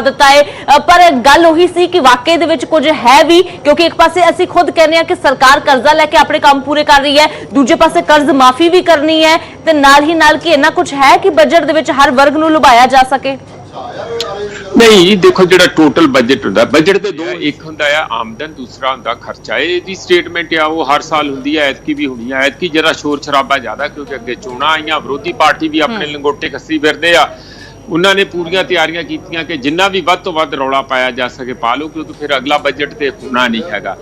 ਦਿੱਤਾ ਹੈ। पर गल ਉਹੀ ਸੀ कि वाकई ਦੇ ਵਿੱਚ ਕੁਝ ਹੈ ਵੀ, क्योंकि एक पासे ਅਸੀਂ खुद कहने कि सरकार कर्जा लैके अपने काम पूरे कर रही है, दूजे पासे कर्ज माफी भी करनी है, ते नाल ही नाल कि इन्ना कुछ है कि बजट दे विच हर वर्ग नूं लुभाया जा सके। नहीं देखो, जो टोटल बजट होंदा, बजट दे दो, एक हुंदा है आमदन, दूसरा हुंदा खर्चा। इहदी स्टेटमेंट आ वो हर साल हुंदी है, ऐतकी भी होनी है। ऐतकी जरा शोर शराबा ज्यादा, क्योंकि अगे चोणां आईयां, विरोधी पार्टी भी अपने लंगोटे कसी फिरदे आ। उन्होंने पूरियां तैयारियां कीतियां कि जिन्ना भी वध तो वध रौला पाया जा सके पा लो, क्योंकि फिर अगला बजट तो होना नहीं हैगा।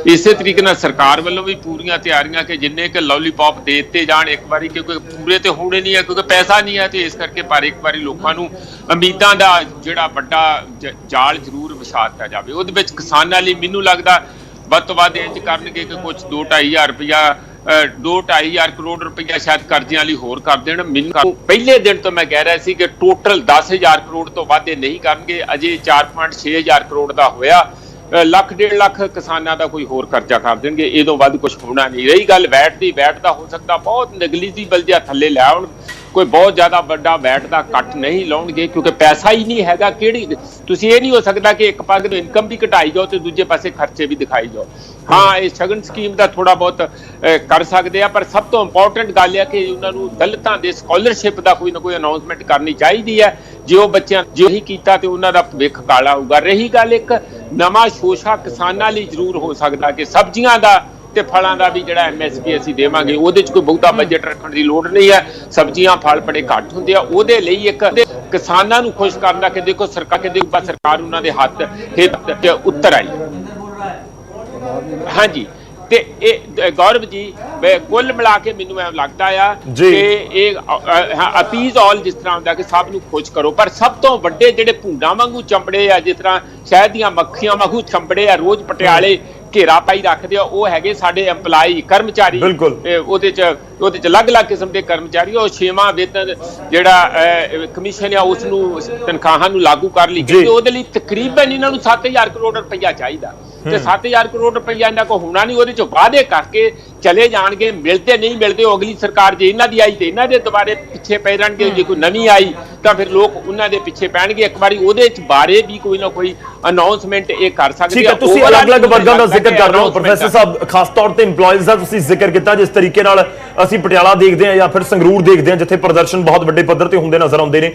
इसे तरीके नाल सरकार वालों भी पूरियां तैयारियां कि जिन्ने के लॉलीपॉप देते जाण एक बारी, क्योंकि पूरे तो होने नहीं है, क्योंकि पैसा नहीं है। तो इस करके पर एक बारी लोगों नूं उम्मीदां दा जिहड़ा वड्डा जाल जरूर विछा दित्ता जावे। उहदे विच किसानां लई मैनूं लगदा वध तो वध इंज करनगे कि कुछ 2-2.5 हज़ार रुपया 2-2.5 हज़ार करोड़ रुपया शायद कर्जियां लई होर कर देण। मैनूं पहले दिन तो मैं कह रहा सी कि टोटल 10 हज़ार करोड़ तो वध नहीं करनगे। अजे 4.6 हज़ार करोड़ का होया, ਲੱਖ 1.5 ਲੱਖ किसानों का कोई होर कर्जा कर देंगे। इदों वध कुछ होना नहीं। रही गल वैट की, वैट का हो सकता बहुत नेगलीजिबल जिहा थल्ले लै आउण, कोई बहुत ज़्यादा बड़ा वैट का कट नहीं लाउणगे, क्योंकि पैसा ही नहीं हैगा। किहड़ी तुसीं ये नहीं हो सकता कि एक पासे इनकम भी घटाई जाओ तो दूजे पासे खर्चे भी दिखाई जाओ। हाँ, ये सगन स्कीम का थोड़ा बहुत कर सकते हैं, पर सब तो इंपॉर्टेंट गल है कि उन्होंने दलितां दे स्कॉलरशिप का कोई ना कोई अनाउंसमेंट करनी चाहिए है। जो बच्चों जो ही किया तो उन्होंने भविख काला होगा। रही गल एक नवा शोशा किसानों लिए जरूर हो सकता कि सब्जियां का ते फलों का भी जिहड़ा MSP असीं देवांगे, उहदे च कोई बहुता बजट रखने की लोड़ नहीं है। सब्जियां फल बड़े घट होंदे आ, उहदे लई एक किसानों नूं खुश करना कि देखो सरकार उन्हां दे हत्थ हित उत्तर आई। हाँ जी, ते गौरव जी कुल मिला के मैनूं ऐ लगदा आ कि अपीज ऑल जिस तरह होंदा कि सब नूं खुश करो, पर सब तो वड्डे जिहड़े भूंडां वांगू चंबड़े आ, जिस तरह शहद दीआं मक्खियां वांगू चंबड़े आ, रोज पटियाले घेरा पाई रखते हो, वो है साडे एम्पलाई कर्मचारी। उहदे च अलग-अलग किस्म के कर्मचारी। और 6वां वेतन जिहड़ा कमीशन आ उसनूं तनखाहां नूं लागू कर ली गई। उहदे लई तकरीबन इन्हां नूं 7 हज़ार करोड़ रुपया चाहिदा, ते 7 हज़ार करोड़ रुपया इन्हां को होना नहीं। उहदे च वादे करके चले जाणगे, मिलते नहीं मिलते। अगली सरकार जे इन्हां दी आई ते इन्हां दे दुबारे पिछे पै रहणगे, जे कोई नवीं आई तो फिर लोग उन्हां दे पिछे पैणगे। एक बारी उहदे च बारे भी कोई ना कोई अनाउंसमेंट ये कर सकदे आ। तुसीं अलग-अलग वर्गां दा जिक्र कर रहे हो प्रोफेसर साहब, खास तौर ते इंप्लॉइज दा तुसीं जिक्र किया। जिस तरीके नाल असीं पटियाला देखदे हां या फिर संगरूर देखदे हां, जिथे प्रदर्शन बहुत वड्डे पद्धर ते हुंदे नज़र आउंदे ने।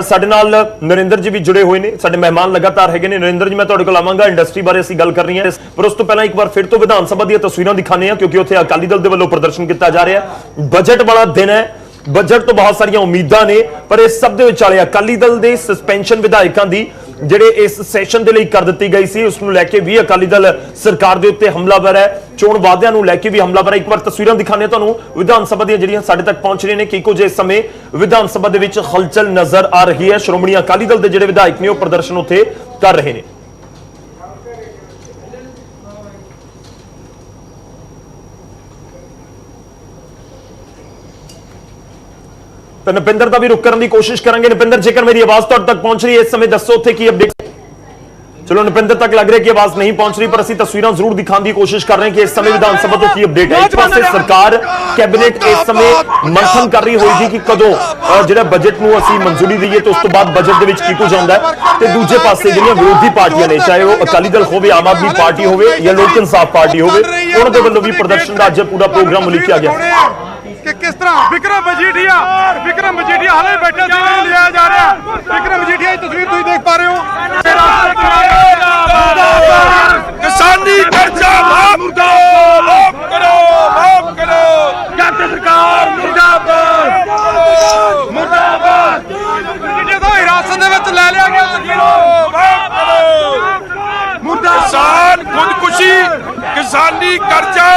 साडे नाल नरेंद्र जी भी जुड़े हुए ने, साडे मेहमान लगातार हैगे ने। नरेंद्र जी, मैं तुहाडे कोल आवांगा, इंडस्ट्री बारे असीं गल करनी है, पर उस तो पहला एक बार फिर तो विधान सभा दी तस्वीरां दिखाने हैं, क्योंकि उत्थे अकाली दल दे वल्लों प्रदर्शन किया जा रहा है। बजट वाला दिन है, बजट तो बहुत सारियां उम्मीदां ने, पर इस सब दे विचाले अकाली दल दे सस्पेंशन विधायकों की ਜਿਹੜੇ इस सैशन के लिए कर दी गई सी, उसनूं लैके भी अकाली दल सरकार के उत्ते हमलावर है। चोण वादियां नूं लैके भी हमलावर है। एक बार तस्वीरां दिखाने तुहानूं विधान सभा दी जिहड़ियां साडे तक पहुंच रही ने कि कुछ इस समय विधान सभा दे विच हलचल नजर आ रही है। श्रोमणी अकाली दल के जिहड़े विधायक ने प्रदर्शन उत्थे कर रहे हैं। तो नपिंदर का भी रुक करने की कोशिश करेंगे। नपिंदर, जेकर मेरी आवाज तक पहुंच रही है इस समय, दसो उत्थे की अपडेट। चलो, नपिंदर तक लग रहा है कि आवाज नहीं पहुंच रही, पर असं तस्वीरें जरूर दिखाने की कोशिश कर रहे हैं कि इस समय विधानसभा तो की अपडेट है। एक पास सरकार कैबिनेट इस समय मंथन कर रही होगी कि कदों जो बजट नूं असीं मंजूरी दईए, तो उस तो बाद बजट दे विच की कुछ आउंदा है। ते दूजे पासे जिहड़ियां विरोधी पार्टियां ने, चाहे वो अकाली दल होवे, आम आदमी पार्टी होवे या लोक इंसाफ पार्टी होवे, उन्हां दे वल्लों भी प्रदर्शन का अज पूरा प्रोग्राम लिखा गया कि किस तरह विक्रम मजीठिया हाले बैठे लिया जा रहा है। विक्रम मजीठिया की तस्वीर तुम देख पा रहे हो। किसानी कर्जा माफ करो, केंद्र सरकार मुर्दाबाद, मुर्दाबाद। हिरासत दे विच ले लिया गया। किसान खुदकुशी, किसानी कर्जा,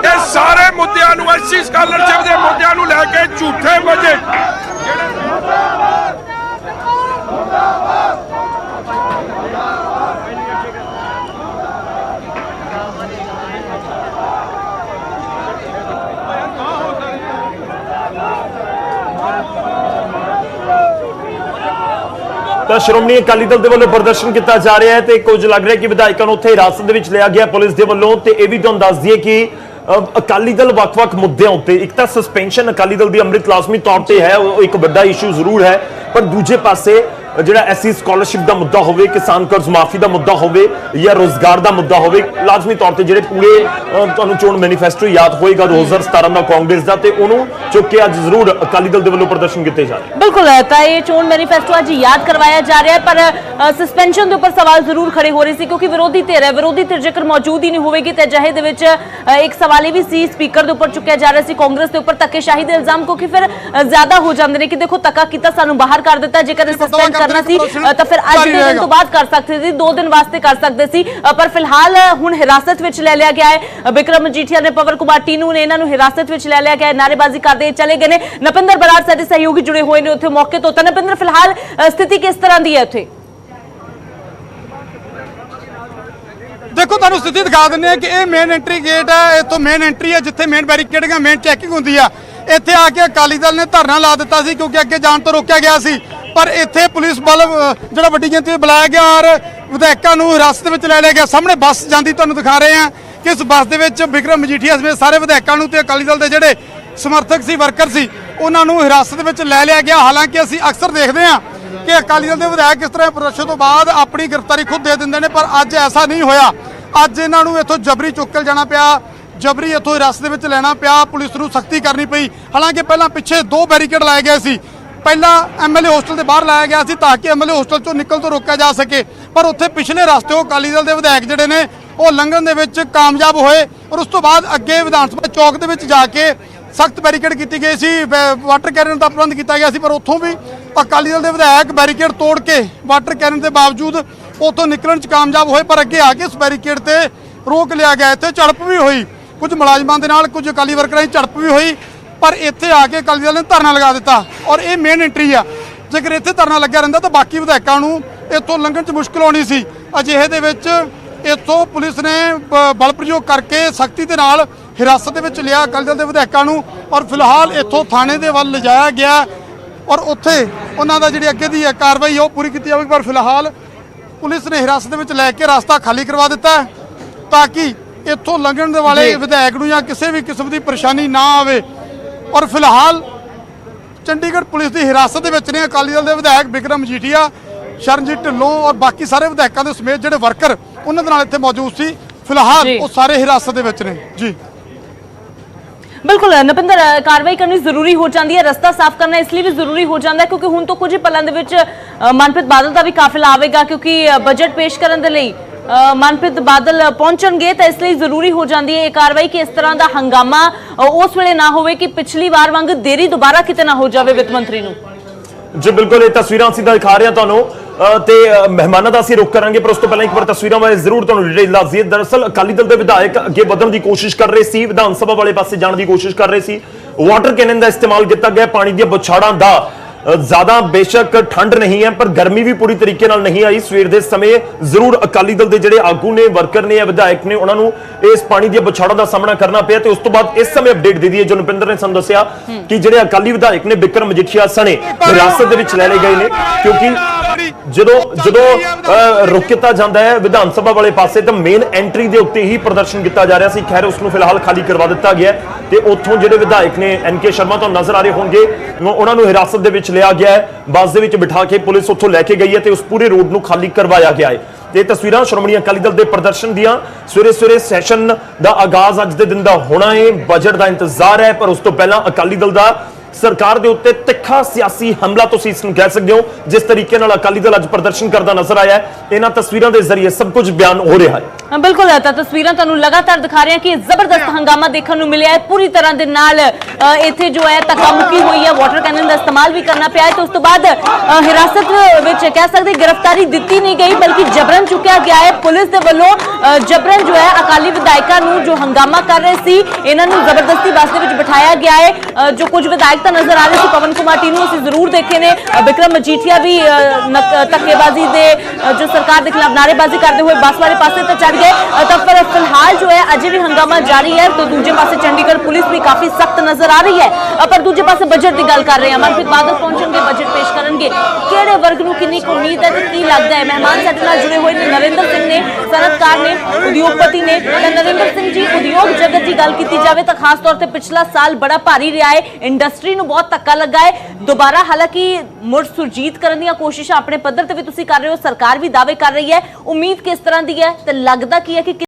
ये सारे मुद्दों नूं, SC स्कॉलरशिप के मुद्दों नूं लैके झूठे बजट तो श्रोमणी अकाली दल के वल्लों प्रदर्शन किया जा रहा है, तो कुछ लग रहा है कि विधायकों को उत्थे हिरासत दे विच लिया गया पुलिस के वल्लों। तो यह भी तुहानूं दस दईए कि अकाली दल वक्-वक् मुद्दों उत्ते, एक तो सस्पेंशन अकाली दल की अमृत लाजमी तौर पर है, एक बड़ा इशू जरूर है, पर दूजे पासे ਜਿਹੜਾ ਐਸਸੀ ਸਕਾਲਰਸ਼ਿਪ ਦਾ ਮੁੱਦਾ ਹੋਵੇ, ਕਿਸਾਨ ਕਰਜ਼ ਮਾਫੀ ਦਾ ਮੁੱਦਾ ਹੋਵੇ ਜਾਂ ਰੋਜ਼ਗਾਰ ਦਾ ਮੁੱਦਾ ਹੋਵੇ, ਲਾਜ਼ਮੀ ਤੌਰ ਤੇ ਜਿਹੜੇ ਪੂਰੇ ਤੁਹਾਨੂੰ ਚੋਣ ਮੈਨੀਫੈਸਟੋ ਯਾਦ ਹੋਏਗਾ 2017 ਦਾ ਕਾਂਗਰਸ ਦਾ, ਤੇ ਉਹਨੂੰ ਚੁੱਕ ਕੇ ਅੱਜ ਜ਼ਰੂਰ ਅਕਾਲੀ ਦਲ ਦੇ ਵੱਲੋਂ ਪ੍ਰਦਰਸ਼ਨ ਕੀਤੇ ਜਾ ਰਹੇ। ਬਿਲਕੁਲ ਤਾਂ ਇਹ ਚੋਣ ਮੈਨੀਫੈਸਟੋ ਅੱਜ ਯਾਦ ਕਰਵਾਇਆ ਜਾ ਰਿਹਾ ਹੈ, ਪਰ ਸਸਪੈਂਸ਼ਨ ਦੇ ਉੱਪਰ ਸਵਾਲ ਜ਼ਰੂਰ ਖੜੇ ਹੋ ਰਹੇ ਸੀ ਕਿਉਂਕਿ ਵਿਰੋਧੀ ਧਿਰ ਜੇਕਰ ਮੌਜੂਦ ਹੀ ਨਹੀਂ ਹੋਵੇਗੀ ਤੇ ਅਜਿਹੇ ਦੇ ਵਿੱਚ ਇੱਕ ਸਵਾਲ ਇਹ ਵੀ ਸੀ ਸਪੀਕਰ ਦੇ ਉੱਪਰ ਚੁੱਕਿਆ ਜਾ ਰਿਹਾ ਸੀ ਕਾਂਗਰਸ ਦੇ ਉੱਪਰ ਧੱਕੇਸ਼ਾਹੀ ਦੇ ਇਲਜ਼ਾਮ, ਕਿਉਂਕਿ ਫਿਰ ਜ਼ਿਆਦਾ ਹੋ ਜਾਂਦੇ ਨੇ ਕਿ ਦੇਖੋ ਧੱਕਾ ਕੀਤਾ, ਸਾਨੂੰ ਬਾਹਰ ਕਰ ਦਿੱਤਾ, ਜੇਕਰ ਸਸਪੈਂਡ ਕਰਨਾ ਸੀ ਤਾਂ ਫਿਰ ਅੱਜ ਦੇ ਦਿਨ ਤੋਂ ਬਾਅਦ ਕਰ ਸਕਦੇ ਸੀ, 2 ਦਿਨ ਵਾਸਤੇ ਕਰ ਸਕਦੇ ਸੀ, ਪਰ ਫਿਲਹਾਲ ਹੁਣ ਹਿਰਾਸਤ ਵਿੱਚ ਲੈ ਲਿਆ ਗਿਆ ਹੈ। ਬਿਕਰਮ ਮਜੀਠੀਆ ਨੇ, ਪਵਨ ਕੁਮਾਰ ਟੀਨੂ ਨੇ ਇਹਨਾਂ ਨੂੰ ਹਿਰਾਸਤ ਵਿੱਚ ਲੈ ਲਿਆ ਗਿਆ, ਨਾਅਰੇਬਾਜ਼ੀ ਕਰਦੇ ਚਲੇ ਗਏ ਨੇ। ਨਪਿੰਦਰ ਬਰਾੜ ਸਾਡੇ ਸਹਿਯੋਗੀ ਜੁੜੇ ਹੋਏ ਨੇ ਉੱਥੇ ਮੌਕੇ ਤੋਂ। ਤਾਂ ਨਪਿੰਦਰ, ਫਿਲਹਾਲ ਸਥਿਤੀ ਕਿਸ ਤਰ੍ਹਾਂ ਦੀ ਹੈ ਉੱਥੇ? देखो तुहानू स्थिति दिखा दिंदे कि यह मेन एंट्री गेट है, इतों मेन एंट्री है जिथे मेन बैरीकेडिंग मेन चैकिंग होंदी है। इत्थे आके अकाली दल ने धरना ला दिता सी क्योंकि अगे जाण तो रोकिया गया सी, पर इत्थे पुलिस बल जिहड़ा वड्डी गिनती बुलाया गया और विधायकों नूं हिरासत विच ले लिया गया। सामने बस जांदी तुहानू दिखा रहे हैं कि इस बस दे विच बिक्रम मजीठीया समेत सारे विधायकों नूं ते अकाली दल दे जिहड़े समर्थक सी, वर्कर सी, उन्हां नूं हिरासत विच ले लिया गया। हालांकि असीं अक्सर देखते हैं कि अकाली दल के विधायक इस तरह प्रदर्शन तो बाद अपनी गिरफ्तारी खुद दे दिंदे ने, पर अज ऐसा नहीं होया। अज इन्हां नूं इत्थों जबरी चुक के जाना पिया, जबरी इत्थों हिरासत विच लेना पिया, पुलिस नूं सख्ती करनी पई। हालांकि पहला पिछे 2 बैरीकेड लाए गए सी, पहला एमएलए होस्टल के बाहर लाया गया सी ताकि एमएलए होस्टल चों निकल तो रोका जा सके, पर उत्थे पिछले रस्ते अकाली दल के विधायक जिहड़े ने वो लंघण दे विच कामयाब होए और उस तो बाद अगे विधान सभा चौक दे विच जाके सख्त बैरीकेड की गई सी, वाटर कैरन का प्रबंध किया गया सी, पर उत्थों भी अकाली दल के विधायक बैरीकेड तोड़ के वाटर कैरन के बावजूद उतों निकलण कामयाब होए, पर अगे आके इस बैरीकेड ते रोक लिया गया। इत्थे झड़प भी हुई, कुछ मुलाजमां दे नाल कुछ अकाली वर्करां दी झड़प भी हुई, पर इत्थे आके अकाली दल ने धरना लगा दिता और ये मेन एंट्री आ। जेकर इत्थे धरना लग्या रहिंदा तो बाकी विधायकों नूं इत्थों लंघण च मुश्किल होनी सी। अजिहे दे विच इत्थों पुलिस ने बल प्रयोग करके सख्ती दे नाल हिरासत दे विच लिया अकाली दल दे विधायकों नूं और फिलहाल इत्थों थाणे दे वल लिजाया गया और उत्थे उन्हां दा जिहड़ी अगे दी कार्रवाई है पूरी की जाएगी। पर फिलहाल पुलिस ने हिरासत में लैके रास्ता खाली करवा दिता है ताकि इत्थों लंघण वाले विधायक नूं या किसी भी किस्म की परेशानी ना आवे। और फिलहाल चंडीगढ़ पुलिस की हिरासत में ने अकाली दल के विधायक बिक्रम मजीठीया, शरणजीत ढिल्लों और बाकी सारे विधायकों के समेत जिहड़े वर्कर उन्हां दे नाल इत्थे मौजूद सी, फिलहाल वो सारे हिरासत में ने जी। बिल्कुल नपिंदर, कार्रवाई करनी जरूरी हो जाती है, रस्ता साफ करना इसलिए भी जरूरी हो जाता है क्योंकि हुण तो कुछ पलों दे विच मनप्रीत बादल का भी काफिला आवेगा क्योंकि बजट पेश करने के लिए मनप्रीत बादल पहुंचणगे, तो इसलिए जरूरी हो जाती है ये कार्रवाई कि इस तरह का हंगामा उस वेले ना होवे कि पिछली बार वांग देरी दोबारा किते ना हो जाए वित्त मंत्री नूं। जी बिल्कुल, ये तस्वीरां सीधा दिखा रहे हैं तुहानूं ते मेहमानों का असीं रुख करांगे, पर उस तो पहले एक बार तस्वीरां बारे जरूर तुहानूं डिटेल दस दईए। दरअसल अकाली दल के विधायक अगे वधण की कोशिश कर रहे सी, विधान सभा वाले पासे जाण की कोशिश कर रहे सी, वाटर कैनन का इस्तेमाल किया गया, पानी दी बौछाड़ां दा ज्यादा बेशक ठंड नहीं है पर गर्मी भी पूरी तरीके नाल नहीं आई। सवेर दे समय जरूर अकाली दल के जिहड़े आगू ने, वर्कर ने या विधायक ने, उन्होंने इस पानी दी बौछाड़ां का सामना करना पिया। ते उस तो बाद इस समय अपडेट दे दी है जो नपिंदर ने सानूं दस्सिया कि जिहड़े अकाली विधायक ने बिक्रम मजीठीया सने हिरासत दे विच ले लए गए ने, क्योंकि ਜਦੋਂ रुक किया जाता है विधान सभा वाले पासे तो मेन एंट्री के उत्ते ही प्रदर्शन किया जा रहा सी। खैर उसनूं फिलहाल खाली करवा दिता गया ते उत्थों जिहड़े विधायक ने NK शर्मा तो नजर आ रहे होंगे, उन्होंने हिरासत दे विच लिया गया है, बस दे विच बिठा के पुलिस उत्थों लैके गई है ते उस पूरे रोड नूं खाली करवाया गया है। ये तस्वीरां श्रोमणी अकाली दल के प्रदर्शन दियां, सवेरे सवेरे सैशन का आगाज अज दे दिन का होना है, बजट का इंतजार है, पर उस तो पहला अकाली दल का सरकार के उत्ते तिखा सियासी हमला तुसीं इसनूं कह सकते हो। जिस तरीके नाल अकाली दल अज प्रदर्शन करता नजर आया है, इन्हां तस्वीरां के जरिए सब कुछ बयान हो रहा है। बिल्कुल, तस्वीरां तुहानूं लगातार दिखा रहे हैं कि जबरदस्त हंगामा देखने को मिला है, पूरी तरह के नाल इत्थे जो है धक्का मुक्की हुई है, वाटर कैनन का इस्तेमाल भी करना पिया है। तो उस तो बाद हिरासत विच कह सकते गिरफ्तारी दी नहीं गई बल्कि जबरन चुकिया गया है। पुलिस के वलों जबरन जो है अकाली विधायकों नूं जो हंगामा कर रहे सी, इन्हां नूं जबरदस्ती बस दे विच बिठाया गया है। जो कुछ विधायक नजर आ रहे थे, पवन कुमार टीनू असीं जरूर देखे ने, बिक्रम मजीठिया भी धक्केबाजी दे जो सरकार के खिलाफ नारेबाजी करते हुए बस वाले पासे तो चढ़ गए। तब पर फिलहाल जो है अजे भी हंगामा जारी है। तो दूजे पासे चंडीगढ़ पुलिस भी काफी सख्त नजर आ रही है, पर दूजे पासे बजट की गल कर रहे हैं, मनप्रीत बादल पहुंचेंगे, बजट पेश करेंगे, किहड़े वर्ग नूं कितनी उम्मीद है, की लगता है। मेहमान साडे नाल जुड़े हुए ने, नरेंद्र सिंह ने, सनतकार ने, उद्योगपति ने। नरेंद्र सिंह जी, उद्योग जगत की गल की जाए तो खास तौर पर पिछला साल बड़ा भारी रहा है, इंडस्ट्री ਮਿਨਿਸਟਰੀ ਨੂੰ ਬਹੁਤ ਧੱਕਾ ਲੱਗਾ ਹੈ ਦੁਬਾਰਾ। ਹਾਲਾਂਕਿ ਮੁੜ ਸੁਰਜੀਤ ਕਰਨ ਦੀਆਂ ਕੋਸ਼ਿਸ਼ਾਂ ਆਪਣੇ ਪੱਧਰ ਤੇ ਵੀ ਤੁਸੀਂ ਕਰ ਰਹੇ ਹੋ, ਸਰਕਾਰ ਵੀ ਦਾਅਵੇ ਕਰ ਰਹੀ ਹੈ, ਉਮੀਦ ਕਿਸ ਤਰ੍ਹਾਂ ਦੀ ਹੈ ਤੇ ਲੱਗਦਾ ਕੀ ਹੈ ਕਿ